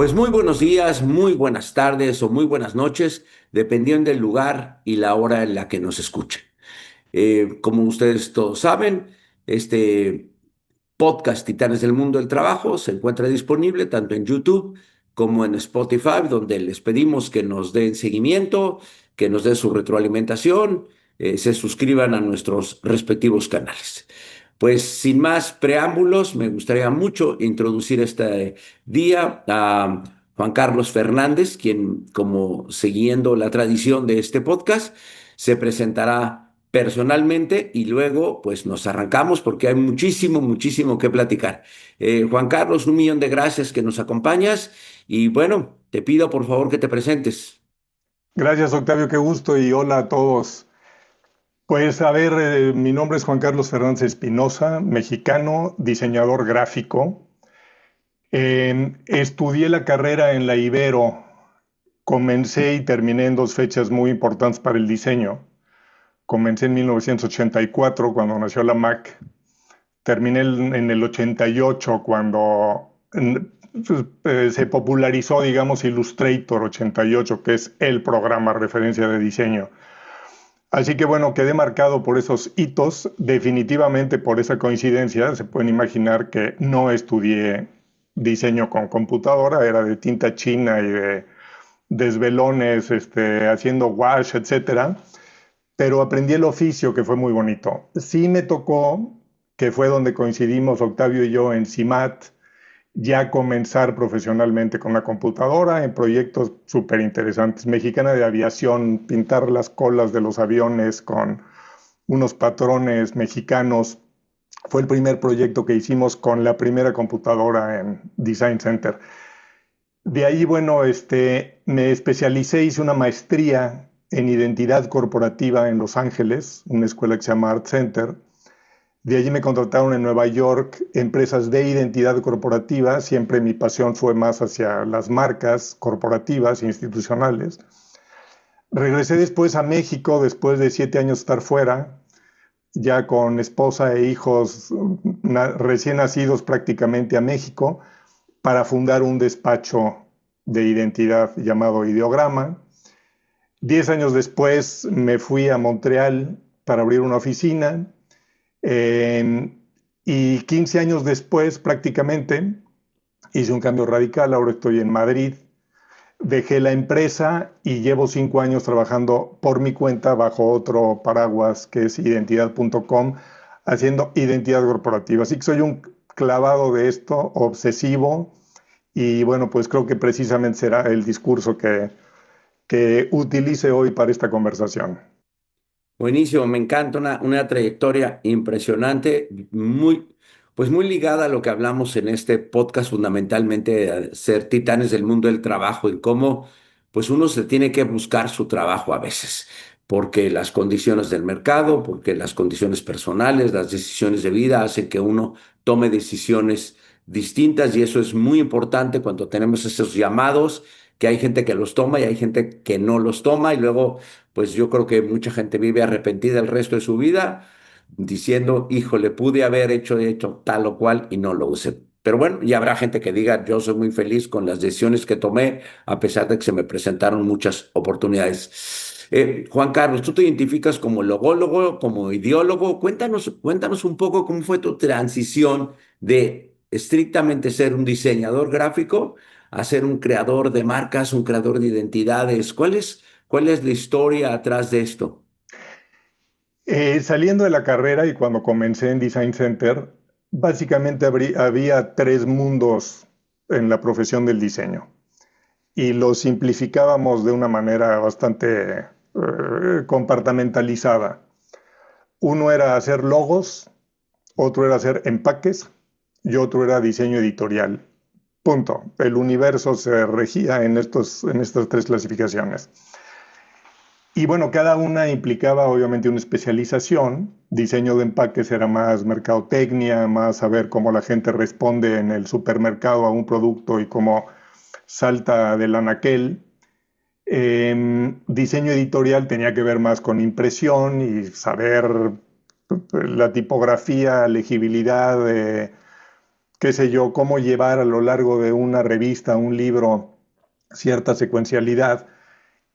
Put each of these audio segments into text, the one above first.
Pues muy buenos días, muy buenas tardes o muy buenas noches, dependiendo del lugar y la hora en la que nos escuchen. Como ustedes todos saben, este podcast Titanes del Mundo del Trabajo se encuentra disponible tanto en YouTube como en Spotify, donde les pedimos que nos den seguimiento, que nos den su retroalimentación, se suscriban a nuestros respectivos canales. Pues sin más preámbulos, me gustaría mucho introducir este día a Juan Carlos Fernández, quien, como siguiendo la tradición de este podcast, se presentará personalmente y luego pues nos arrancamos porque hay muchísimo, muchísimo que platicar. Juan Carlos, un millón de gracias que nos acompañas y bueno, te pido por favor que te presentes. Gracias, Octavio, qué gusto y hola a todos. Pues a ver, mi nombre es Juan Carlos Fernández Espinosa, mexicano, diseñador gráfico. Estudié la carrera en la Ibero, comencé y terminé en dos fechas muy importantes para el diseño. Comencé en 1984 cuando nació la Mac, terminé en el 88 cuando se popularizó, digamos, Illustrator 88, que es el programa referencia de diseño. Así que bueno, quedé marcado por esos hitos. Definitivamente por esa coincidencia se pueden imaginar que no estudié diseño con computadora, era de tinta china y de desvelones, haciendo wash, etcétera. Pero aprendí el oficio que fue muy bonito. Sí me tocó, que fue donde coincidimos Octavio y yo en CIMAT, ya comenzar profesionalmente con la computadora en proyectos súper interesantes. Mexicana de Aviación, pintar las colas de los aviones con unos patrones mexicanos. Fue el primer proyecto que hicimos con la primera computadora en Design Center. De ahí, bueno, me especialicé, hice una maestría en identidad corporativa en Los Ángeles, una escuela que se llama Art Center. De allí me contrataron en Nueva York empresas de identidad corporativa. Siempre mi pasión fue más hacia las marcas corporativas, institucionales. Regresé después a México, después de 7 años de estar fuera, ya con esposa e hijos recién nacidos prácticamente a México, para fundar un despacho de identidad llamado Ideograma. 10 años después me fui a Montreal para abrir una oficina. Eh, y 15 años después, prácticamente, hice un cambio radical. Ahora estoy en Madrid. Dejé la empresa y llevo 5 años trabajando por mi cuenta bajo otro paraguas que es identidad.com, haciendo identidad corporativa. Así que soy un clavado de esto, obsesivo. Y bueno, pues creo que precisamente será el discurso que utilice hoy para esta conversación. Buenísimo, me encanta una trayectoria impresionante, pues muy ligada a lo que hablamos en este podcast, fundamentalmente de ser titanes del mundo del trabajo y cómo pues uno se tiene que buscar su trabajo a veces, porque las condiciones del mercado, porque las condiciones personales, las decisiones de vida hacen que uno tome decisiones distintas y eso es muy importante cuando tenemos esos llamados, que hay gente que los toma y hay gente que no los toma y luego pues yo creo que mucha gente vive arrepentida el resto de su vida diciendo, híjole, pude haber hecho tal o cual y no lo hice. Pero bueno, y habrá gente que diga, yo soy muy feliz con las decisiones que tomé, a pesar de que se me presentaron muchas oportunidades. Juan Carlos, tú te identificas como logólogo, como ideólogo. Cuéntanos un poco cómo fue tu transición de estrictamente ser un diseñador gráfico a ser un creador de marcas, un creador de identidades. ¿Cuál es la historia atrás de esto? Saliendo de la carrera y cuando comencé en Design Center, básicamente había tres mundos en la profesión del diseño y lo simplificábamos de una manera bastante compartamentalizada. Uno era hacer logos, otro era hacer empaques y otro era diseño editorial. Punto. El universo se regía en estas tres clasificaciones. Y bueno, cada una implicaba obviamente una especialización. Diseño de empaques era más mercadotecnia, más saber cómo la gente responde en el supermercado a un producto y cómo salta del anaquel. Diseño editorial tenía que ver más con impresión y saber la tipografía, legibilidad, qué sé yo, cómo llevar a lo largo de una revista, un libro, cierta secuencialidad.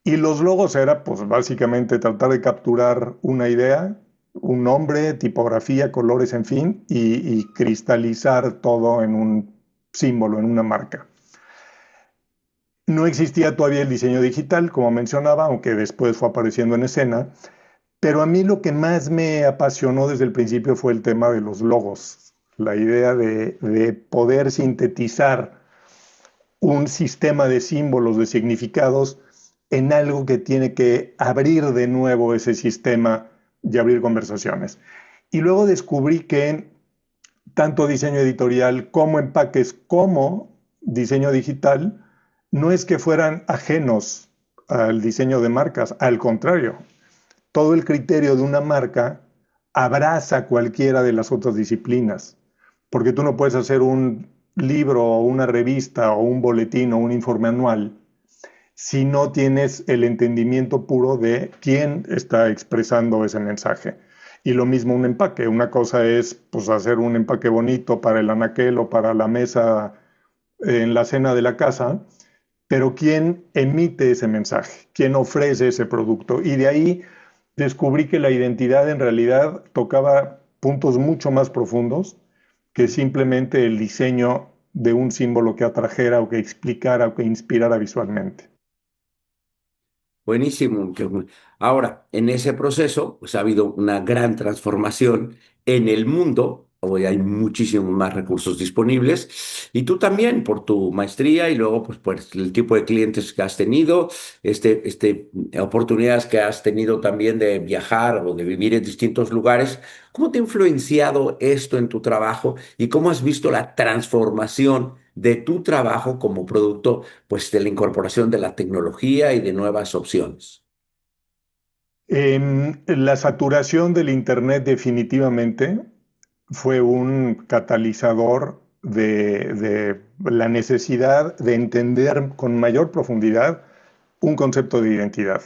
Y los logos era pues básicamente tratar de capturar una idea, un nombre, tipografía, colores, en fin, y cristalizar todo en un símbolo, en una marca. No existía todavía el diseño digital, como mencionaba, aunque después fue apareciendo en escena, pero a mí lo que más me apasionó desde el principio fue el tema de los logos, la idea de poder sintetizar un sistema de símbolos, de significados, en algo que tiene que abrir de nuevo ese sistema y abrir conversaciones. Y luego descubrí que tanto diseño editorial como empaques como diseño digital no es que fueran ajenos al diseño de marcas, al contrario, todo el criterio de una marca abraza cualquiera de las otras disciplinas, porque tú no puedes hacer un libro o una revista o un boletín o un informe anual si no tienes el entendimiento puro de quién está expresando ese mensaje. Y lo mismo un empaque. Una cosa es pues, hacer un empaque bonito para el anaquel o para la mesa en la cena de la casa, pero quién emite ese mensaje, quién ofrece ese producto. Y de ahí descubrí que la identidad en realidad tocaba puntos mucho más profundos que simplemente el diseño de un símbolo que atrajera o que explicara o que inspirara visualmente. Buenísimo. Ahora, en ese proceso, pues ha habido una gran transformación en el mundo. Hoy hay muchísimos más recursos disponibles. Y tú también, por tu maestría y luego, pues, por el tipo de clientes que has tenido, oportunidades que has tenido también de viajar o de vivir en distintos lugares. ¿Cómo te ha influenciado esto en tu trabajo y cómo has visto la transformación de tu trabajo como producto, pues, de la incorporación de la tecnología y de nuevas opciones? La saturación del Internet definitivamente fue un catalizador de la necesidad de entender con mayor profundidad un concepto de identidad.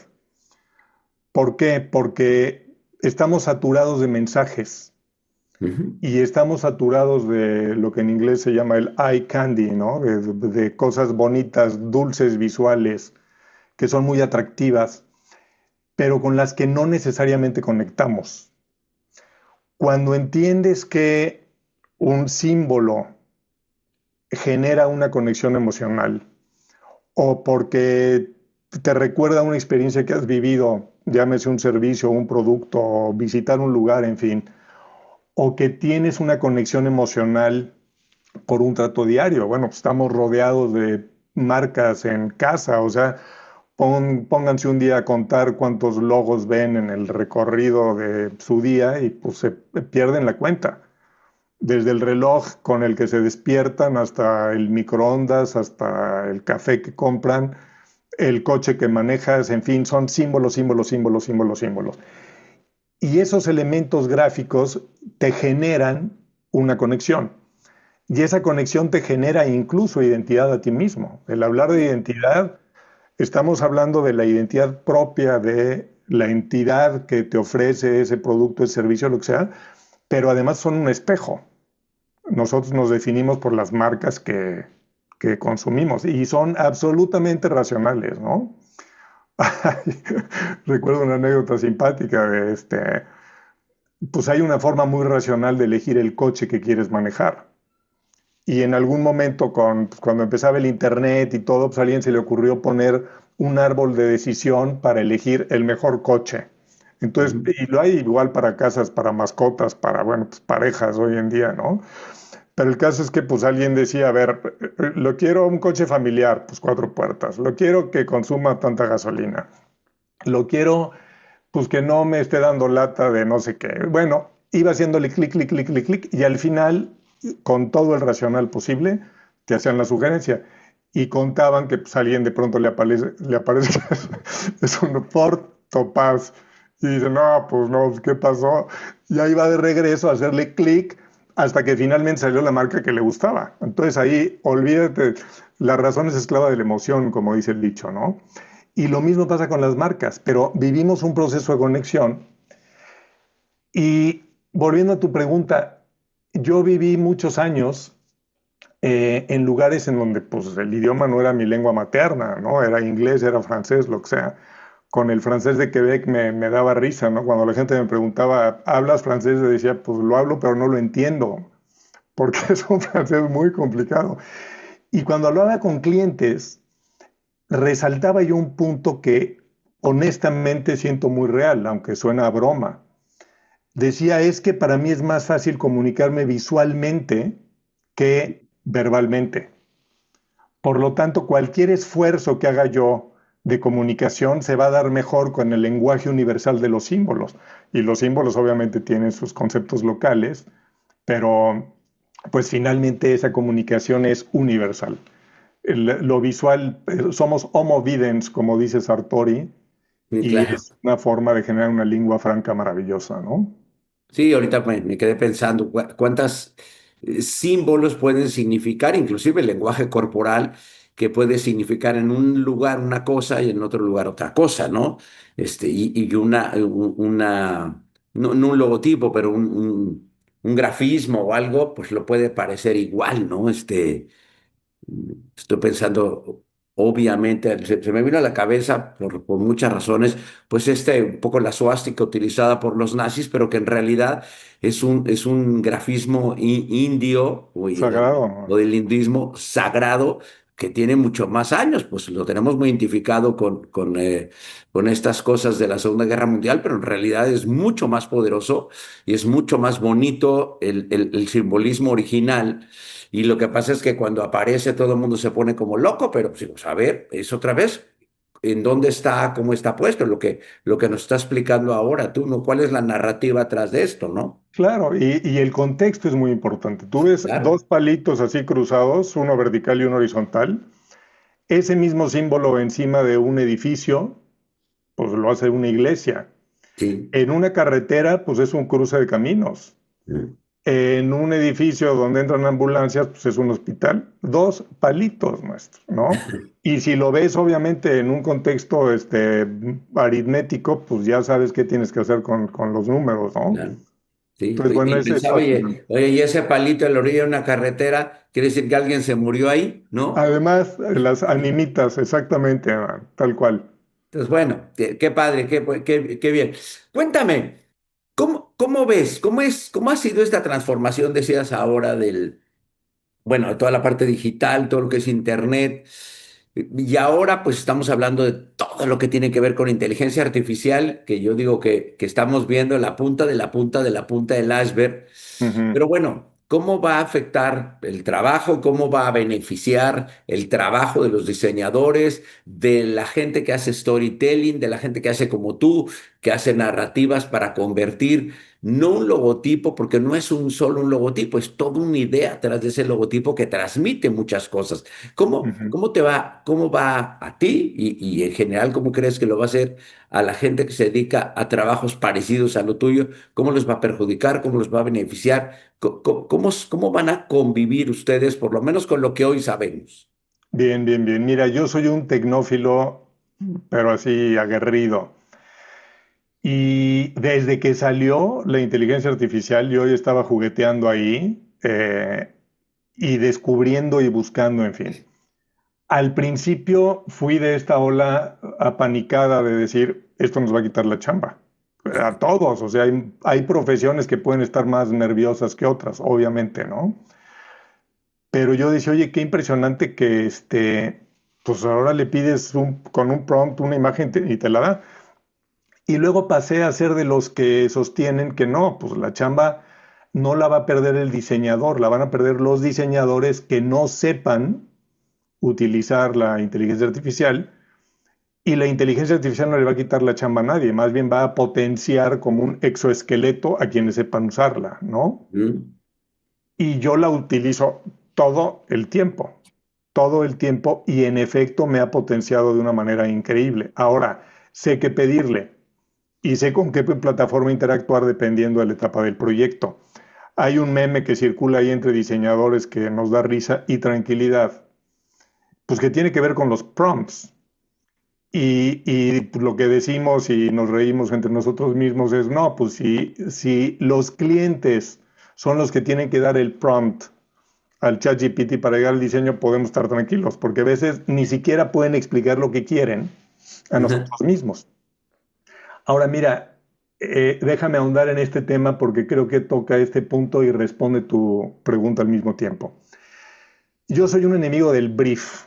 ¿Por qué? Porque estamos saturados de mensajes Ujú. y estamos saturados de lo que en inglés se llama el eye candy, ¿no? De cosas bonitas, dulces visuales, que son muy atractivas, pero con las que no necesariamente conectamos. Cuando entiendes que un símbolo genera una conexión emocional o porque te recuerda una experiencia que has vivido, llámese un servicio, un producto, o visitar un lugar, en fin, o que tienes una conexión emocional por un trato diario. Bueno, pues estamos rodeados de marcas en casa, o sea, pónganse un día a contar cuántos logos ven en el recorrido de su día y pues se pierden la cuenta. Desde el reloj con el que se despiertan hasta el microondas, hasta el café que compran, el coche que manejas, en fin, son símbolos, símbolos, símbolos, símbolos, símbolos. Y esos elementos gráficos te generan una conexión. Y esa conexión te genera incluso identidad a ti mismo. El hablar de identidad, estamos hablando de la identidad propia de la entidad que te ofrece ese producto, ese servicio, lo que sea, pero además son un espejo. Nosotros nos definimos por las marcas que consumimos y son absolutamente racionales, ¿no? Recuerdo una anécdota simpática de pues hay una forma muy racional de elegir el coche que quieres manejar. Y en algún momento, pues, cuando empezaba el internet y todo, pues a alguien se le ocurrió poner un árbol de decisión para elegir el mejor coche. Entonces, Ujú. y lo hay igual para casas, para mascotas, para, bueno, pues parejas hoy en día, ¿no? Pero el caso es que pues alguien decía, a ver, lo quiero un coche familiar, pues 4 puertas, lo quiero que consuma tanta gasolina, lo quiero pues que no me esté dando lata de no sé qué. Bueno, iba haciéndole clic, clic, clic, clic, clic, y al final, con todo el racional posible, te hacían la sugerencia. Y contaban que pues, a alguien de pronto le aparece que es un Ford Topaz. Y dice, no, pues no, ¿qué pasó? Y ahí va de regreso a hacerle clic hasta que finalmente salió la marca que le gustaba. Entonces ahí, olvídate, la razón es esclava de la emoción, como dice el dicho, ¿no? Y lo mismo pasa con las marcas, pero vivimos un proceso de conexión. Y volviendo a tu pregunta, yo viví muchos años en lugares en donde pues, el idioma no era mi lengua materna, ¿no? Era inglés, era francés, lo que sea. Con el francés de Quebec me daba risa, ¿no? Cuando la gente me preguntaba, ¿hablas francés? Yo decía, pues lo hablo, pero no lo entiendo, porque es un francés muy complicado. Y cuando hablaba con clientes, resaltaba yo un punto que honestamente siento muy real, aunque suena a broma. Decía, es que para mí es más fácil comunicarme visualmente que verbalmente. Por lo tanto, cualquier esfuerzo que haga yo de comunicación se va a dar mejor con el lenguaje universal de los símbolos. Y los símbolos obviamente tienen sus conceptos locales, pero pues finalmente esa comunicación es universal. Lo visual, somos homo videns, como dice Sartori, Sí, y claro. es una forma de generar una lengua franca maravillosa, ¿no? Sí, ahorita me quedé pensando cuántas símbolos pueden significar, inclusive el lenguaje corporal, que puede significar en un lugar una cosa y en otro lugar otra cosa, ¿no? Y no un logotipo, pero un grafismo o algo, pues lo puede parecer igual, ¿no? Estoy pensando, obviamente, se me vino a la cabeza por muchas razones, pues un poco la suástica utilizada por los nazis, pero que en realidad es un grafismo indio Sagrado. o del hinduismo sagrado que tiene mucho más años, pues lo tenemos muy identificado con estas cosas de la Segunda Guerra Mundial, pero en realidad es mucho más poderoso y es mucho más bonito el simbolismo original y lo que pasa es que cuando aparece todo el mundo se pone como loco, pero pues, a ver, es otra vez, ¿en dónde está, cómo está puesto? Lo que nos está explicando ahora tú, ¿no? ¿Cuál es la narrativa atrás de esto, no? Claro, y el contexto es muy importante. Tú ves Claro, dos palitos así cruzados, uno vertical y uno horizontal. Ese mismo símbolo encima de un edificio, pues lo hace una iglesia. sí. En una carretera, pues es un cruce de caminos. Mm. En un edificio donde entran ambulancias, pues es un hospital. Dos palitos, maestro, ¿no? Y si lo ves, obviamente, en un contexto aritmético, pues ya sabes qué tienes que hacer con los números, ¿no? Claro, sí. Entonces, bueno, Y es pensaba, fascinante. y ese palito en la orilla de una carretera, quiere decir que alguien se murió ahí, ¿no? Además, las animitas, exactamente, tal cual. Entonces, bueno, qué padre, qué bien. Cuéntame, ¿cómo ves? ¿Cómo ha sido esta transformación, decías ahora, bueno, de toda la parte digital, todo lo que es internet? Y ahora pues estamos hablando de todo lo que tiene que ver con inteligencia artificial, que yo digo que estamos viendo la punta de la punta de la punta del iceberg. Ujú, Pero bueno, ¿cómo va a afectar el trabajo? ¿Cómo va a beneficiar el trabajo de los diseñadores, de la gente que hace storytelling, de la gente que hace como tú, que hace narrativas para convertir no un logotipo, porque no es solo un logotipo, es toda una idea atrás de ese logotipo que transmite muchas cosas? ujú. Cómo va a ti y en general cómo crees que lo va a hacer a la gente que se dedica a trabajos parecidos a lo tuyo? ¿Cómo les va a perjudicar? ¿Cómo les va a beneficiar? ¿Cómo van a convivir ustedes, por lo menos con lo que hoy sabemos? Bien, bien, bien. Mira, yo soy un tecnófilo, pero así aguerrido. Y desde que salió la inteligencia artificial, yo ya estaba jugueteando ahí y descubriendo y buscando, en fin. Al principio fui de esta ola apanicada de decir, esto nos va a quitar la chamba. A todos, o sea, hay profesiones que pueden estar más nerviosas que otras, obviamente, ¿no? Pero yo decía, oye, qué impresionante que pues ahora le pides con un prompt una imagen y te la da. Y luego pasé a ser de los que sostienen que no, pues la chamba no la va a perder el diseñador, la van a perder los diseñadores que no sepan utilizar la inteligencia artificial. Y la inteligencia artificial no le va a quitar la chamba a nadie, más bien va a potenciar como un exoesqueleto a quienes sepan usarla, ¿no? ¿Mm? Y yo la utilizo todo el tiempo, y en efecto me ha potenciado de una manera increíble. Ahora, sé qué pedirle y sé con qué plataforma interactuar dependiendo de la etapa del proyecto. Hay un meme que circula ahí entre diseñadores que nos da risa y tranquilidad, pues que tiene que ver con los prompts. Y lo que decimos y nos reímos entre nosotros mismos es, no, pues si los clientes son los que tienen que dar el prompt al ChatGPT para llegar al diseño, podemos estar tranquilos, porque a veces ni siquiera pueden explicar lo que quieren a nosotros mismos. Ahora mira, déjame ahondar en este tema porque creo que toca este punto y responde tu pregunta al mismo tiempo. Yo soy un enemigo del brief.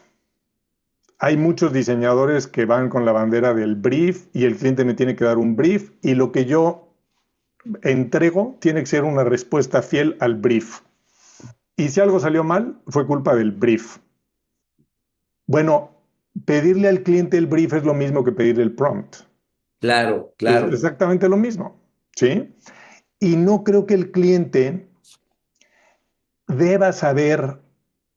Hay muchos diseñadores que van con la bandera del brief y el cliente me tiene que dar un brief y lo que yo entrego tiene que ser una respuesta fiel al brief. Y si algo salió mal, fue culpa del brief. Bueno, pedirle al cliente el brief es lo mismo que pedirle el prompt. Claro, Es claro. exactamente lo mismo, ¿sí? Y no creo que el cliente deba saber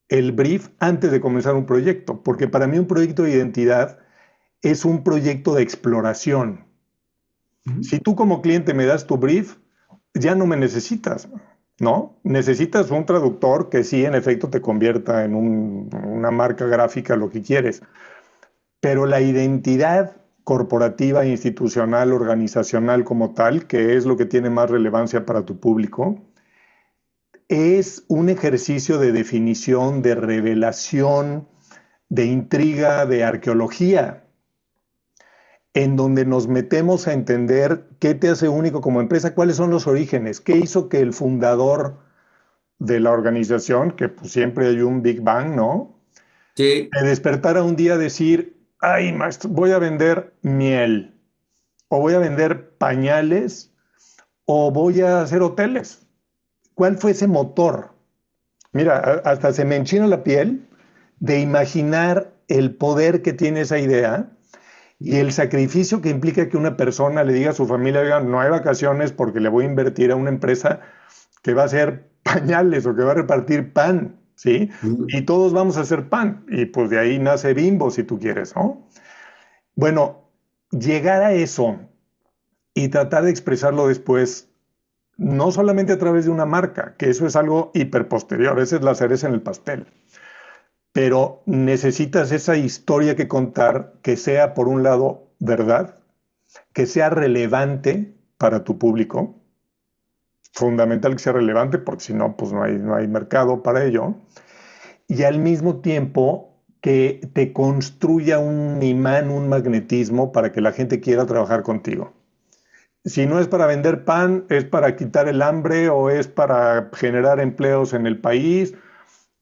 el brief antes de comenzar un proyecto, porque para mí un proyecto de identidad es un proyecto de exploración. Ujú. Si tú como cliente me das tu brief, ya no me necesitas, ¿no? Necesitas un traductor que sí, en efecto, te convierta en una marca gráfica, lo que quieres. Pero la identidad corporativa, institucional, organizacional como tal, que es lo que tiene más relevancia para tu público, es un ejercicio de definición, de revelación, de intriga, de arqueología, en donde nos metemos a entender qué te hace único como empresa, cuáles son los orígenes, qué hizo que el fundador de la organización, que pues siempre hay un Big Bang, ¿no? Sí. Me despertara un día a decir, ay, maestro, voy a vender miel, o voy a vender pañales, o voy a hacer hoteles. ¿Cuál fue ese motor? Mira, hasta se me enchina la piel de imaginar el poder que tiene esa idea y el sacrificio que implica que una persona le diga a su familia, oiga, no hay vacaciones porque le voy a invertir a una empresa que va a hacer pañales o que va a repartir pan, ¿sí? Ujú. Y todos vamos a hacer pan. Y pues de ahí nace Bimbo, si tú quieres, ¿no? Bueno, llegar a eso y tratar de expresarlo después, no solamente a través de una marca, que eso es algo hiperposterior, esa es la cereza en el pastel, pero necesitas esa historia que contar que sea, por un lado, verdad, que sea relevante para tu público, fundamental que sea relevante, porque si no, pues no hay mercado para ello, y al mismo tiempo que te construya un imán, un magnetismo para que la gente quiera trabajar contigo. Si no es para vender pan, es para quitar el hambre o es para generar empleos en el país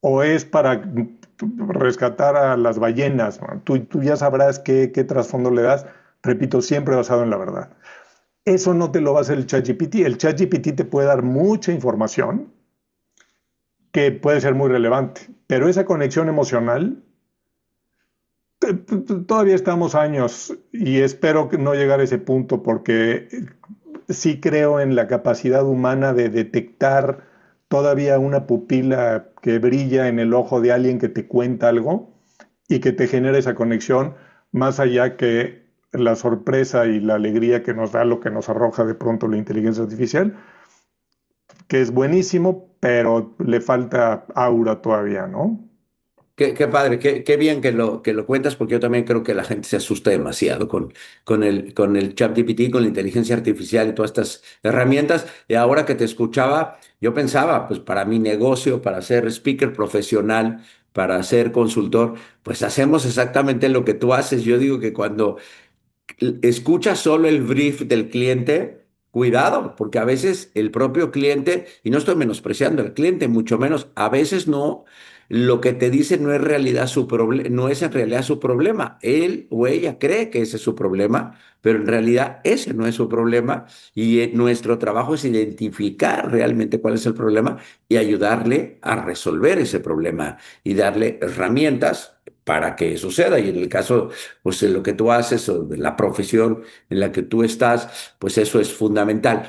o es para rescatar a las ballenas. Tú ya sabrás qué trasfondo le das, repito, siempre basado en la verdad. Eso no te lo va a hacer el ChatGPT. El ChatGPT te puede dar mucha información que puede ser muy relevante, pero esa conexión emocional, todavía estamos años y espero que no llegar a ese punto porque sí creo en la capacidad humana de detectar todavía una pupila que brilla en el ojo de alguien que te cuenta algo y que te genera esa conexión, más allá que la sorpresa y la alegría que nos da lo que nos arroja de pronto la inteligencia artificial, que es buenísimo, pero le falta aura todavía, ¿no? Qué padre, qué bien que lo cuentas, porque yo también creo que la gente se asusta demasiado con el ChatGPT, con la inteligencia artificial y todas estas herramientas. Y ahora que te escuchaba, yo pensaba, pues para mi negocio, para ser speaker profesional, para ser consultor, pues hacemos exactamente lo que tú haces. Yo digo que cuando escucha solo el brief del cliente, cuidado, porque a veces el propio cliente, y no estoy menospreciando al cliente, mucho menos, a veces no, lo que te dice no es realidad su problema, no es en realidad su problema. Él o ella cree que ese es su problema, pero en realidad ese no es su problema y nuestro trabajo es identificar realmente cuál es el problema y ayudarle a resolver ese problema y darle herramientas para que suceda. Y en el caso pues en lo que tú haces o de la profesión en la que tú estás, pues eso es fundamental.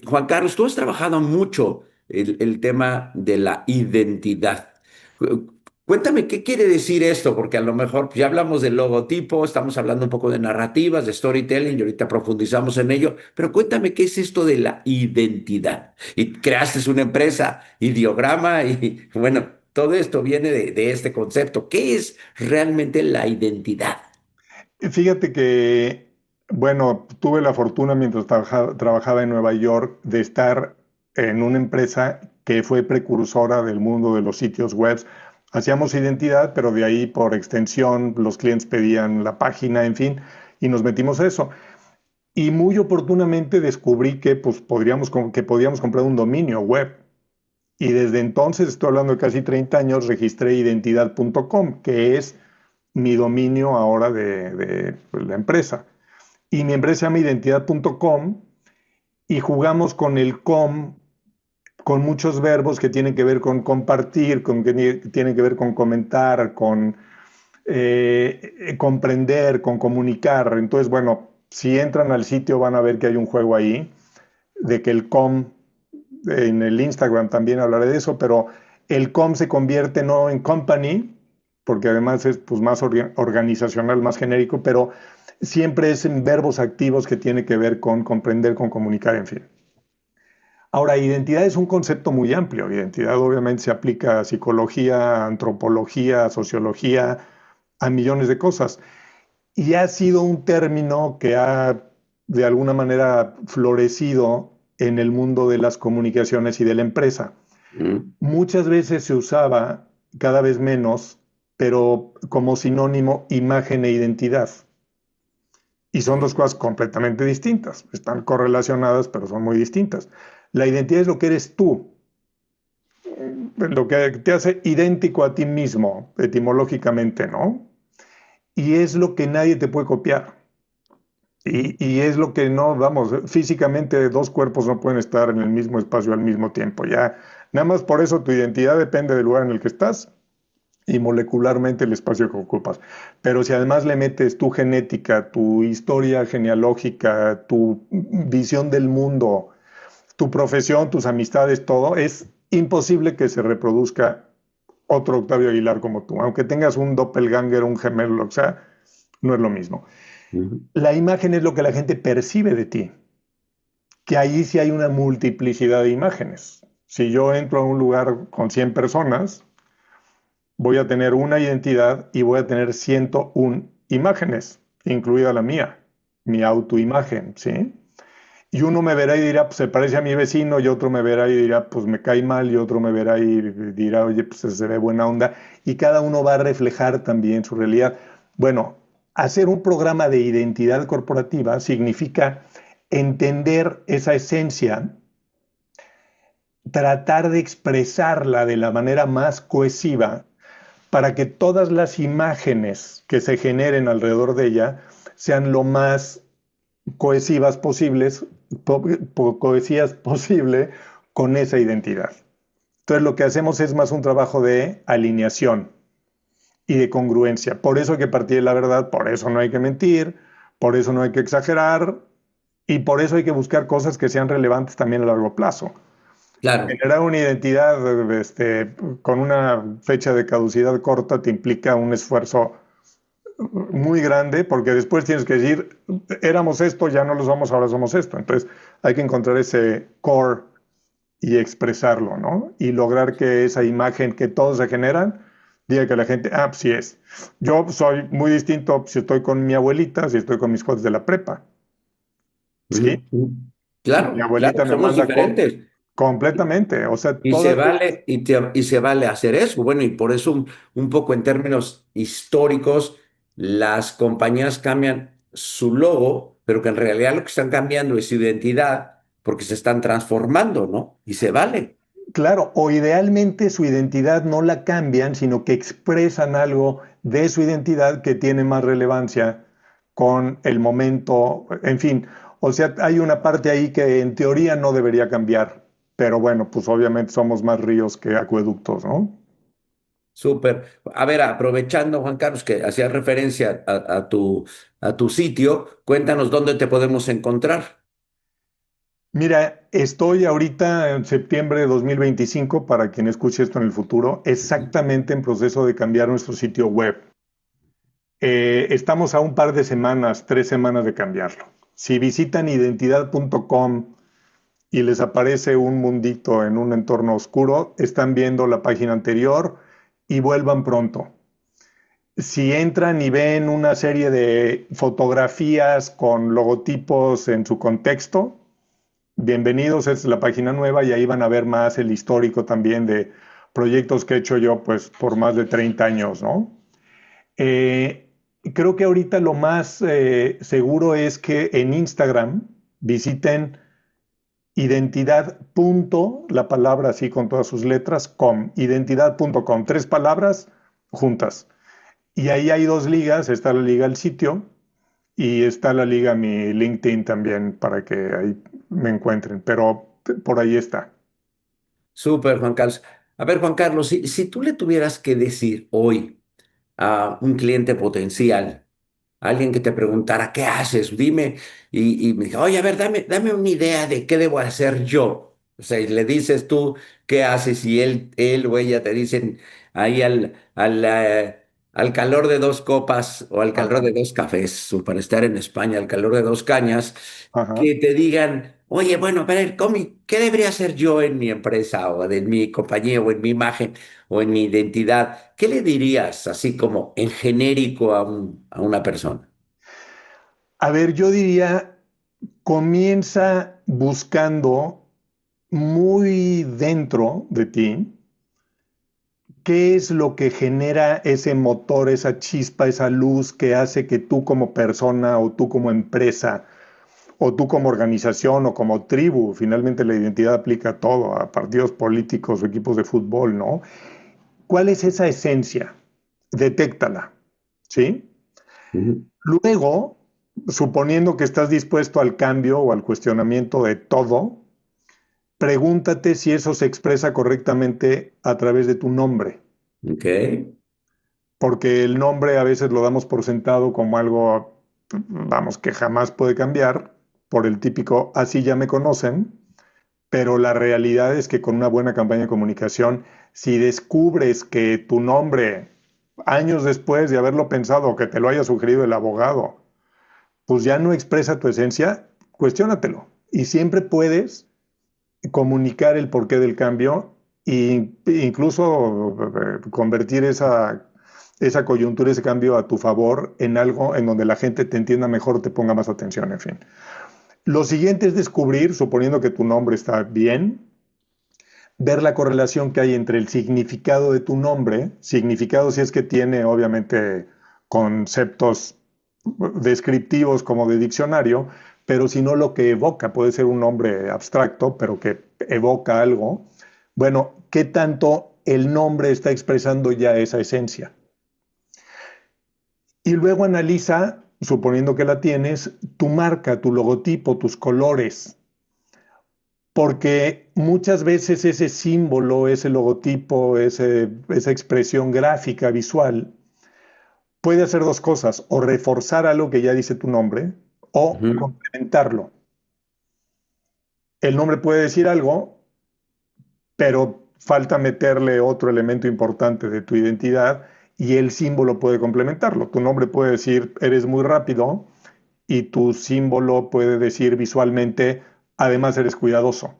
Juan Carlos, tú has trabajado mucho el tema de la identidad. Cuéntame qué quiere decir esto, porque a lo mejor pues, ya hablamos del logotipo, estamos hablando un poco de narrativas, de storytelling, y ahorita profundizamos en ello, pero cuéntame qué es esto de la identidad. Y creaste una empresa, Ideograma, y bueno, todo esto viene de este concepto. ¿Qué es realmente la identidad? Fíjate que, bueno, tuve la fortuna mientras trabajaba en Nueva York de estar en una empresa que fue precursora del mundo de los sitios web. Hacíamos identidad, pero de ahí por extensión los clientes pedían la página, en fin, y nos metimos a eso. Y muy oportunamente descubrí que, pues, que podíamos comprar un dominio web. Y desde entonces, estoy hablando de casi 30 años, registré identidad.com, que es mi dominio ahora de la empresa. Y mi empresa se llama identidad.com y jugamos con el com, con muchos verbos que tienen que ver con compartir, que tienen que ver con comentar, con comprender, con comunicar. Entonces, bueno, si entran al sitio van a ver que hay un juego ahí, de que el com, en el Instagram también hablaré de eso, pero el com se convierte no en company, porque además es pues, más organizacional, más genérico, pero siempre es en verbos activos que tiene que ver con comprender, con comunicar, en fin. Ahora, identidad es un concepto muy amplio. Identidad obviamente se aplica a psicología, a antropología, a sociología, a millones de cosas. Y ha sido un término que ha de alguna manera florecido en el mundo de las comunicaciones y de la empresa. Mm. Muchas veces se usaba, cada vez menos, pero como sinónimo imagen e identidad. Y son dos cosas completamente distintas. Están correlacionadas, pero son muy distintas. La identidad es lo que eres tú, lo que te hace idéntico a ti mismo, etimológicamente, ¿no? Y es lo que nadie te puede copiar. Y es lo que no, vamos, físicamente dos cuerpos no pueden estar en el mismo espacio al mismo tiempo. Ya, nada más por eso tu identidad depende del lugar en el que estás y molecularmente el espacio que ocupas. Pero si además le metes tu genética, tu historia genealógica, tu visión del mundo, tu profesión, tus amistades, todo, es imposible que se reproduzca otro Octavio Aguilar como tú. Aunque tengas un doppelganger, un gemelo, o sea, no es lo mismo. Ujú. La imagen es lo que la gente percibe de ti, que ahí sí hay una multiplicidad de imágenes. Si yo entro a un lugar con 100 personas, voy a tener una identidad y voy a tener 101 imágenes, incluida la mía, mi autoimagen, ¿sí? Y uno me verá y dirá, pues se parece a mi vecino, y otro me verá y dirá, pues me cae mal, y otro me verá y dirá, oye, pues se ve buena onda, y cada uno va a reflejar también su realidad. Bueno, hacer un programa de identidad corporativa significa entender esa esencia, tratar de expresarla de la manera más cohesiva para que todas las imágenes que se generen alrededor de ella sean lo más cohesivas posibles, cohesivas posible con esa identidad. Entonces lo que hacemos es más un trabajo de alineación y de congruencia. Por eso hay que partir de la verdad, por eso no hay que mentir, por eso no hay que exagerar y por eso hay que buscar cosas que sean relevantes también a largo plazo. Claro. Generar una identidad con una fecha de caducidad corta te implica un esfuerzo muy grande porque después tienes que decir, éramos esto, ya no lo somos, ahora somos esto. Entonces hay que encontrar ese core y expresarlo, ¿no? Y lograr que esa imagen que todos se generan, diga que la gente, ah, pues sí es. Yo soy muy distinto si estoy con mi abuelita, si estoy con mis cuates de la prepa, ¿sí? Ujú, ujú. Mi Claro, claro, abuelita me somos manda diferentes. completamente, o sea, Y se todas, vale, y se vale hacer eso. Bueno, y por eso un poco en términos históricos, las compañías cambian su logo, pero que en realidad lo que están cambiando es su identidad porque se están transformando, ¿no? Y se vale. claro, o idealmente su identidad no la cambian, sino que expresan algo de su identidad que tiene más relevancia con el momento, en fin. O sea, hay una parte ahí que en teoría no debería cambiar, pero bueno, pues obviamente somos más ríos que acueductos, ¿no? Súper. A ver, aprovechando, Juan Carlos, que hacías referencia a tu sitio, cuéntanos dónde te podemos encontrar. Mira, estoy ahorita en septiembre de 2025, para quien escuche esto en el futuro, exactamente en proceso de cambiar nuestro sitio web. Estamos a un par de semanas, 3 semanas de cambiarlo. Si visitan identidad.com y les aparece un mundito en un entorno oscuro, están viendo la página anterior y vuelvan pronto. Si entran y ven una serie de fotografías con logotipos en su contexto, bienvenidos, es la página nueva y ahí van a ver más el histórico también de proyectos que he hecho yo pues por más de 30 años, ¿no? Eh, Creo que ahorita lo más seguro es que en Instagram visiten identidad punto, la palabra así con todas sus letras, com, identidad.com, tres palabras juntas. Y ahí hay dos ligas, está la liga al sitio y está la liga mi LinkedIn también para que ahí me encuentren, pero por ahí está. Súper, Juan Carlos. A ver, Juan Carlos, si tú le tuvieras que decir hoy a un cliente potencial, alguien que te preguntara, ¿qué haces? Dime, y me dijo, oye, a ver, dame una idea de qué debo hacer yo. O sea, y le dices tú qué haces y él o ella te dicen ahí al calor de dos copas o al calor Ajá, de dos cafés, o para estar en España, al calor de dos cañas, ajá. que te digan, oye, bueno, a ver, ¿qué debería hacer yo en mi empresa o en mi compañía o en mi imagen o en mi identidad? ¿Qué le dirías así como en genérico a una persona? A ver, yo diría, comienza buscando muy dentro de ti qué es lo que genera ese motor, esa chispa, esa luz que hace que tú como persona o tú como empresa o tú como organización o como tribu, finalmente la identidad aplica a todo, a partidos políticos o equipos de fútbol, ¿no? ¿Cuál es esa esencia? Detéctala, ¿sí? Ujú. Luego, suponiendo que estás dispuesto al cambio o al cuestionamiento de todo, pregúntate si eso se expresa correctamente a través de tu nombre, Ok. porque el nombre a veces lo damos por sentado como algo, vamos, que jamás puede cambiar, por el típico así ya me conocen, pero la realidad es que con una buena campaña de comunicación, si descubres que tu nombre, años después de haberlo pensado, que te lo haya sugerido el abogado, pues ya no expresa tu esencia, cuestiónatelo. Y siempre puedes comunicar el porqué del cambio e incluso convertir esa coyuntura, ese cambio a tu favor en algo en donde la gente te entienda mejor, te ponga más atención, en fin. Lo siguiente es descubrir, suponiendo que tu nombre está bien, ver la correlación que hay entre el significado de tu nombre, significado si es que tiene obviamente conceptos descriptivos como de diccionario, pero si no lo que evoca, puede ser un nombre abstracto, pero que evoca algo. Bueno, ¿qué tanto el nombre está expresando ya esa esencia? Y luego analiza, suponiendo que la tienes, tu marca, tu logotipo, tus colores, porque muchas veces ese símbolo, ese logotipo, esa expresión gráfica, visual, puede hacer dos cosas, o reforzar algo que ya dice tu nombre, o Ujú. complementarlo. El nombre puede decir algo, pero falta meterle otro elemento importante de tu identidad y el símbolo puede complementarlo. Tu nombre puede decir, eres muy rápido, y tu símbolo puede decir visualmente, además eres cuidadoso,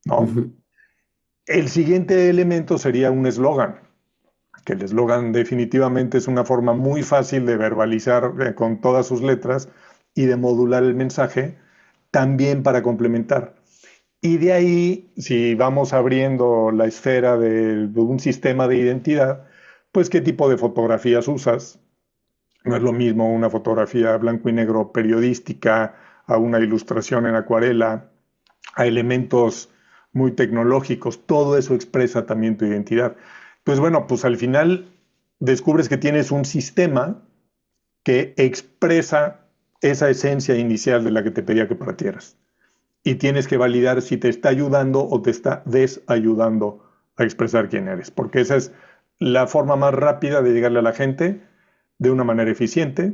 ¿no? Ujú. El siguiente elemento sería un eslogan, que el eslogan definitivamente es una forma muy fácil de verbalizar con todas sus letras y de modular el mensaje, también para complementar. Y de ahí, si vamos abriendo la esfera de un sistema de identidad, pues qué tipo de fotografías usas. No es lo mismo una fotografía blanco y negro periodística a una ilustración en acuarela, a elementos muy tecnológicos. Todo eso expresa también tu identidad. Pues bueno, pues al final descubres que tienes un sistema que expresa esa esencia inicial de la que te pedía que partieras y tienes que validar si te está ayudando o te está desayudando a expresar quién eres, porque esa es la forma más rápida de llegarle a la gente de una manera eficiente,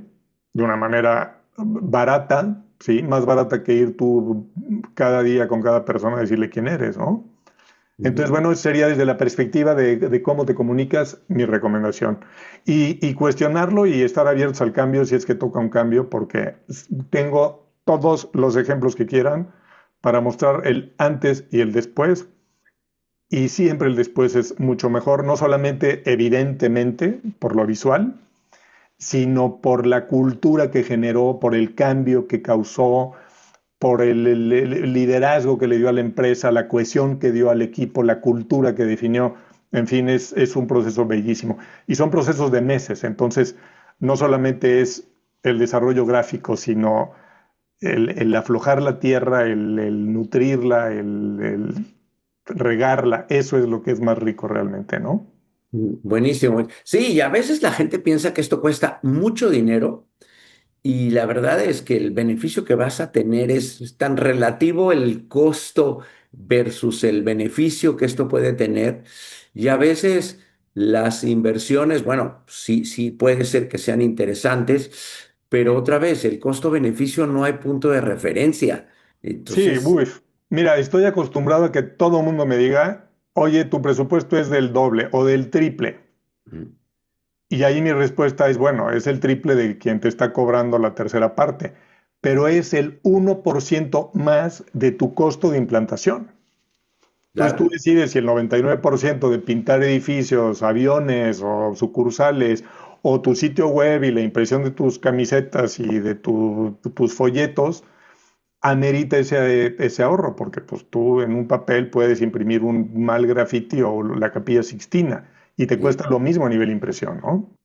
de una manera barata, ¿sí? Más barata que ir tú cada día con cada persona a decirle quién eres, ¿no? Entonces, Ujú. bueno, sería desde la perspectiva de cómo te comunicas mi recomendación. Y cuestionarlo y estar abiertos al cambio si es que toca un cambio, porque tengo todos los ejemplos que quieran para mostrar el antes y el después. Y siempre el después es mucho mejor, no solamente evidentemente por lo visual, sino por la cultura que generó, por el cambio que causó, por el liderazgo que le dio a la empresa, la cohesión que dio al equipo, la cultura que definió. En fin, es un proceso bellísimo. Y son procesos de meses, entonces no solamente es el desarrollo gráfico, sino el aflojar la tierra, el nutrirla, el regarla, eso es lo que es más rico realmente, ¿no? Buenísimo. Sí, y a veces la gente piensa que esto cuesta mucho dinero y la verdad es que el beneficio que vas a tener es tan relativo el costo versus el beneficio que esto puede tener. Y a veces las inversiones, bueno, sí, sí puede ser que sean interesantes, pero otra vez el costo-beneficio no hay punto de referencia. Sí, Entonces, uy, mira, estoy acostumbrado a que todo el mundo me diga, oye, tu presupuesto es del doble o del triple. mm, Y ahí mi respuesta es, bueno, es el triple de quien te está cobrando la tercera parte, pero es el 1% más de tu costo de implantación. Entonces tú claro. decides si el 99% de pintar edificios, aviones o sucursales, o tu sitio web y la impresión de tus camisetas y de tus folletos, amerita ese ahorro, porque pues tú en un papel puedes imprimir un mal graffiti o la Capilla Sixtina y te cuesta Sí. lo mismo a nivel impresión, ¿no?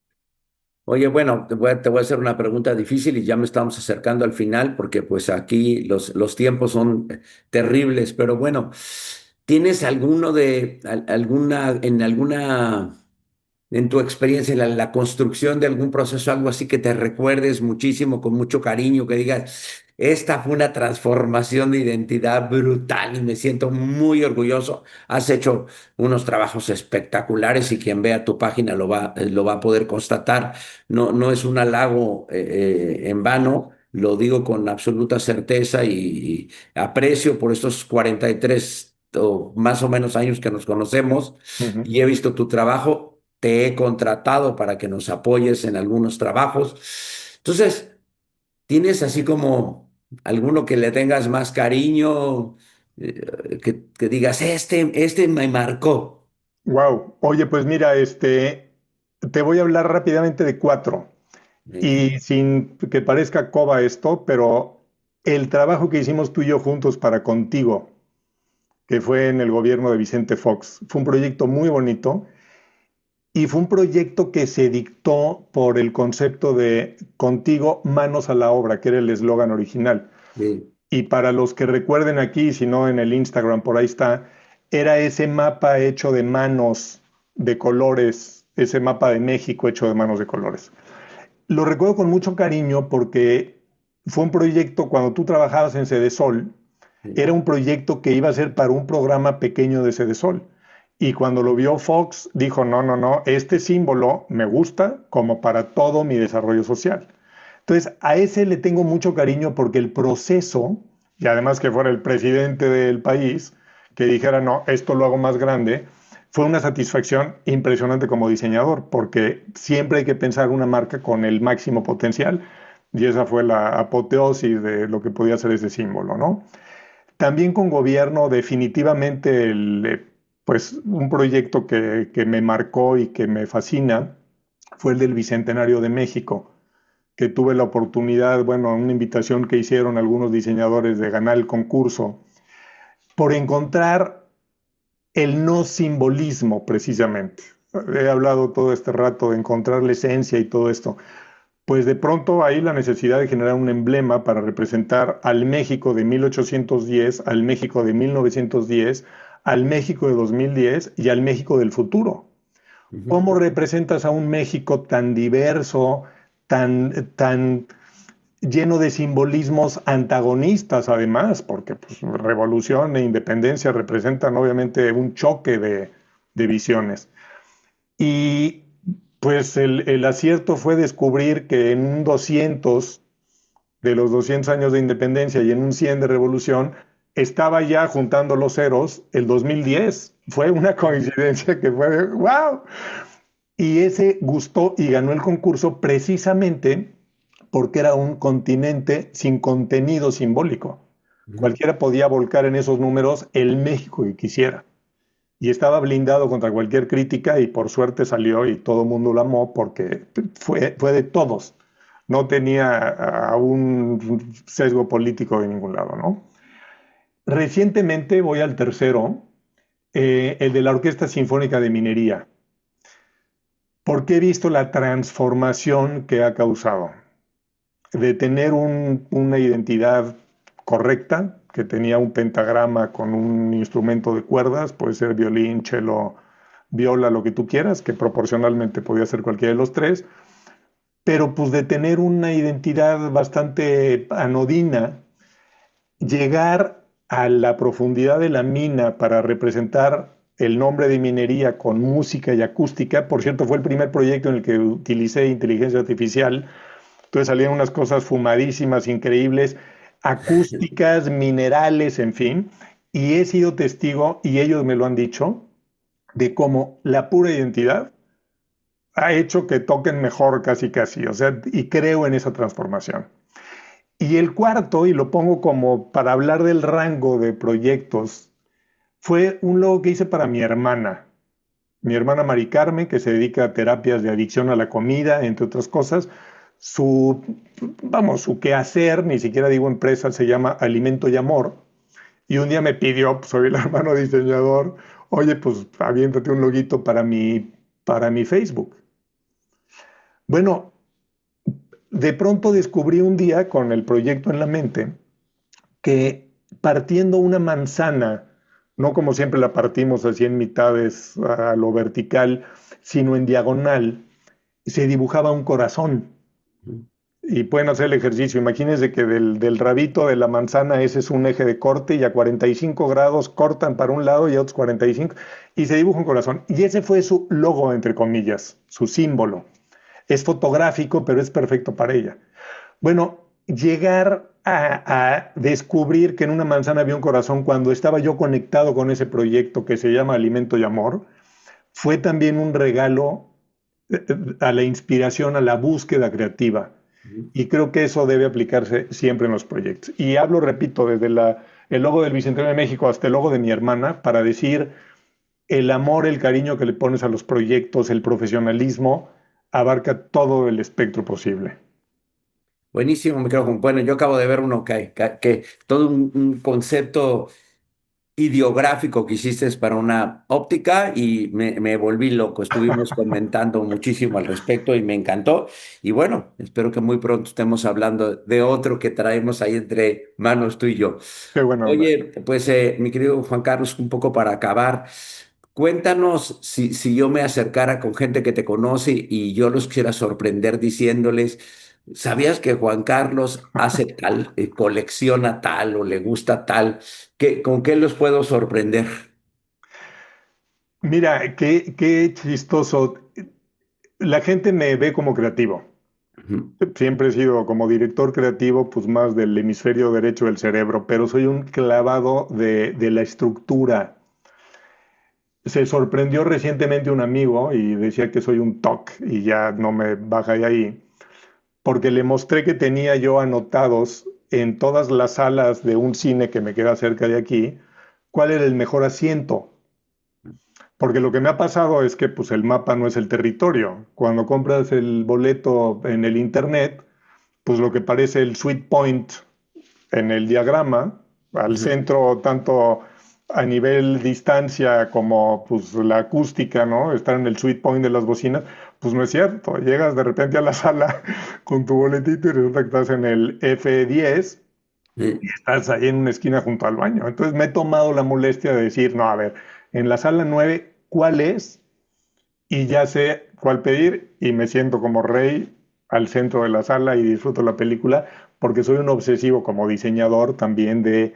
Oye, bueno, te voy a hacer una pregunta difícil y ya me estamos acercando al final porque pues aquí los tiempos son terribles, pero bueno, ¿tienes en tu experiencia, en la construcción de algún proceso, algo así que te recuerdes muchísimo, con mucho cariño, que digas, esta fue una transformación de identidad brutal y me siento muy orgulloso? Has hecho unos trabajos espectaculares y quien vea tu página lo va a poder constatar. No, no es un halago en vano. Lo digo con absoluta certeza y aprecio por estos 43 o más o menos años que nos conocemos Ujú. y he visto tu trabajo, te he contratado para que nos apoyes en algunos trabajos. Entonces, ¿tienes así como alguno que le tengas más cariño, que digas, este me marcó? Wow. Oye, pues mira, te voy a hablar rápidamente de cuatro. Venga. Y sin que parezca coba esto, pero el trabajo que hicimos tú y yo juntos para Contigo, que fue en el gobierno de Vicente Fox, fue un proyecto muy bonito y fue un proyecto que se dictó por el concepto de Contigo, manos a la obra, que era el eslogan original. Sí, Y para los que recuerden aquí, si no en el Instagram, por ahí está, era ese mapa hecho de manos de colores, ese mapa de México hecho de manos de colores. Lo recuerdo con mucho cariño porque fue un proyecto, cuando tú trabajabas en Sedesol, sí. era un proyecto que iba a ser para un programa pequeño de Sedesol. Y cuando lo vio Fox, dijo, no, no, no, este símbolo me gusta como para todo mi desarrollo social. Entonces, a ese le tengo mucho cariño porque el proceso, y además que fuera el presidente del país, que dijera, no, esto lo hago más grande, fue una satisfacción impresionante como diseñador, porque siempre hay que pensar una marca con el máximo potencial, y esa fue la apoteosis de lo que podía ser ese símbolo, ¿no? También con gobierno, definitivamente, pues un proyecto que me marcó y que me fascina fue el del Bicentenario de México, que tuve la oportunidad, bueno, una invitación que hicieron algunos diseñadores de ganar el concurso, por encontrar el no simbolismo precisamente. He hablado todo este rato de encontrar la esencia y todo esto. Pues de pronto hay la necesidad de generar un emblema para representar al México de 1810, al México de 1910, al México de 2010 y al México del futuro. Ujú. ¿Cómo representas a un México tan diverso, tan lleno de simbolismos antagonistas además? Porque pues, revolución e independencia representan obviamente un choque de visiones. Y pues el acierto fue descubrir que en un 200 de los 200 años de independencia y en un 100 de revolución, estaba ya juntando los ceros el 2010. Fue una coincidencia que fue, wow. Y ese gustó y ganó el concurso precisamente porque era un continente sin contenido simbólico. Ujú. Cualquiera podía volcar en esos números el México que quisiera. Y estaba blindado contra cualquier crítica y por suerte salió y todo el mundo lo amó porque fue de todos. no tenía un sesgo político de ningún lado, ¿no? Recientemente voy al tercero, el de la Orquesta Sinfónica de Minería, porque he visto la transformación que ha causado de tener una identidad correcta, que tenía un pentagrama con un instrumento de cuerdas, puede ser violín, cello, viola, lo que tú quieras, que proporcionalmente podía ser cualquiera de los tres, pero pues de tener una identidad bastante anodina, llegar a la profundidad de la mina para representar el nombre de minería con música y acústica. Por cierto, fue el primer proyecto en el que utilicé inteligencia artificial. Entonces salían unas cosas fumadísimas, increíbles, acústicas, minerales, en fin. Y he sido testigo, y ellos me lo han dicho, de cómo la pura identidad ha hecho que toquen mejor casi casi. O sea, y creo en esa transformación. Y el cuarto, y lo pongo como para hablar del rango de proyectos, fue un logo que hice para mi hermana Mari Carmen, que se dedica a terapias de adicción a la comida, entre otras cosas. Su, vamos, su quehacer, ni siquiera digo empresa, se llama Alimento y Amor. Y un día me pidió, pues soy el hermano diseñador, oye, pues aviéntate un loguito para mi Facebook. Bueno, de pronto descubrí un día con el proyecto en la mente que partiendo una manzana, no como siempre la partimos así en mitades a lo vertical, sino en diagonal, se dibujaba un corazón. Y pueden hacer el ejercicio. Imagínense que del rabito de la manzana ese es un eje de corte y a 45 grados cortan para un lado y a otros 45 y se dibuja un corazón. Y ese fue su logo, entre comillas, su símbolo. Es fotográfico, pero es perfecto para ella. Bueno, llegar a descubrir que en una manzana había un corazón cuando estaba yo conectado con ese proyecto que se llama Alimento y Amor, fue también un regalo a la inspiración, a la búsqueda creativa. Y creo que eso debe aplicarse siempre en los proyectos. Y hablo, repito, desde el logo del Bicentenario de México hasta el logo de mi hermana, para decir el amor, el cariño que le pones a los proyectos, el profesionalismo, abarca todo el espectro posible. Buenísimo, me quedo con. Bueno, yo acabo de ver uno que todo un concepto ideográfico que hiciste es para una óptica y me volví loco. Estuvimos comentando muchísimo al respecto y me encantó. Y bueno, espero que muy pronto estemos hablando de otro que traemos ahí entre manos tú y yo. Qué buena onda. Oye, pues mi querido Juan Carlos, un poco para acabar, cuéntanos si yo me acercara con gente que te conoce y yo los quisiera sorprender diciéndoles, ¿sabías que Juan Carlos hace tal, colecciona tal o le gusta tal? ¿Con qué los puedo sorprender? Mira, qué chistoso. La gente me ve como creativo. Ujú. Siempre he sido como director creativo, pues más del hemisferio derecho del cerebro, pero soy un clavado de la estructura. Se sorprendió recientemente un amigo y decía que soy un TOC y ya no me baja de ahí, porque le mostré que tenía yo anotados en todas las salas de un cine que me queda cerca de aquí, cuál era el mejor asiento. Porque lo que me ha pasado es que pues, el mapa no es el territorio. Cuando compras el boleto en el internet, pues lo que parece el sweet point en el diagrama, al Ujú. centro tanto a nivel distancia como pues la acústica, ¿no? Estar en el sweet point de las bocinas, pues no es cierto. Llegas de repente a la sala con tu boletito y resulta que estás en el F10 y estás ahí en una esquina junto al baño. Entonces me he tomado la molestia de decir, no, a ver, en la sala 9, ¿cuál es? Y ya sé cuál pedir y me siento como rey al centro de la sala y disfruto la película porque soy un obsesivo como diseñador también de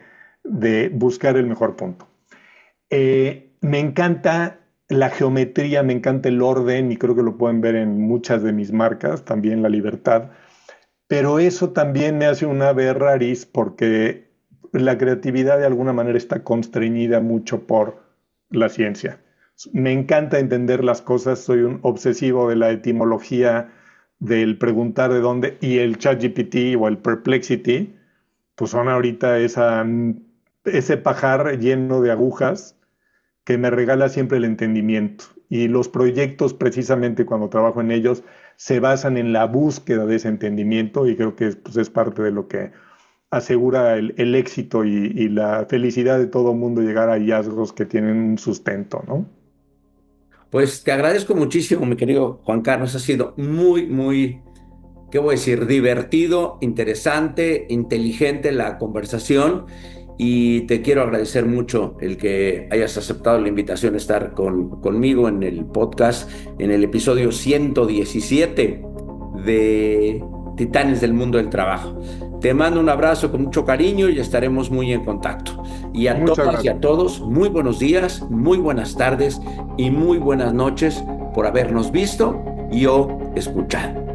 buscar el mejor punto. Me encanta la geometría, me encanta el orden y creo que lo pueden ver en muchas de mis marcas, también la libertad, pero eso también me hace un ave raris porque la creatividad de alguna manera está constreñida mucho por la ciencia. Me encanta entender las cosas, soy un obsesivo de la etimología, del preguntar de dónde, y el ChatGPT o el Perplexity, pues son ahorita ese pajar lleno de agujas que me regala siempre el entendimiento. y los proyectos, precisamente cuando trabajo en ellos, se basan en la búsqueda de ese entendimiento y creo que pues, es parte de lo que asegura el éxito y la felicidad de todo el mundo llegar a hallazgos que tienen un sustento, ¿no? Pues te agradezco muchísimo, mi querido Juan Carlos. Ha sido muy, ¿qué voy a decir? Divertido, interesante, inteligente la conversación y te quiero agradecer mucho el que hayas aceptado la invitación a estar conmigo en el podcast, en el episodio 117 de Titanes del Mundo del Trabajo. Te mando un abrazo con mucho cariño y estaremos muy en contacto. Y a Muchas todas y a gracias. todos, muy buenos días, muy buenas tardes y muy buenas noches por habernos visto y o escuchado.